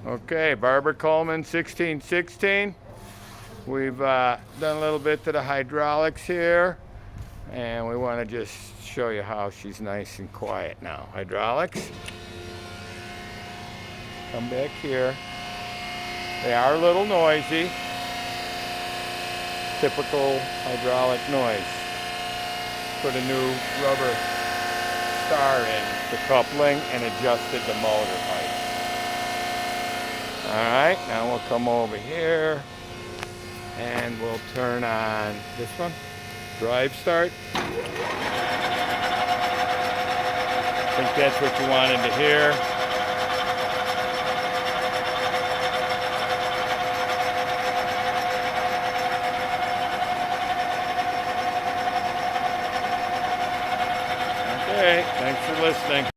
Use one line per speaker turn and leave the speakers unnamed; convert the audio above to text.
Okay, Barber Colman 1616. We've done a little bit to the hydraulics here, and we want to just show you how she's nice and quiet now. Hydraulics. Come back here. They are a little noisy. Typical hydraulic noise. Put a new rubber star in the coupling and adjusted the motor height. Alright, now we'll come over here and we'll turn on this one. Drive start. I think that's what you wanted to hear. Okay, thanks for listening.